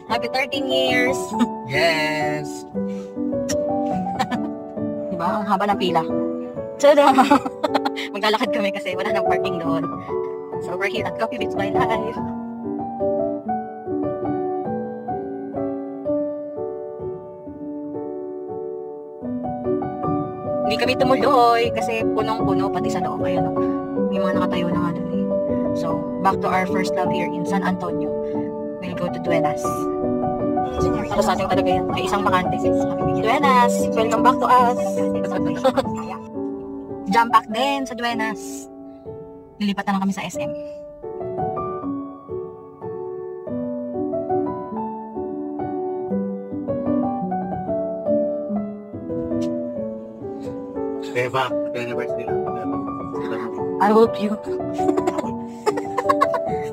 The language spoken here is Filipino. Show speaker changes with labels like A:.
A: Happy 13 years.
B: Yes.
A: Diba? Ang haba ng pila. Tada! Maglalakad kami kasi wala nang parking doon. So we're here at Coffee Beats by Life. Hindi kami tumuloy kasi punong-puno pati sa loob. Ayun, may mga nakatayo na nga doon eh. So, back to our first love here in San Antonio. We'll go to Duenas. Para sa ating talaga yan. May isang bakante. Duenas, welcome back to us. Jump back din sa Duenas. Lilipat na lang kami sa SM.
B: Beba, the university.
A: I hope you.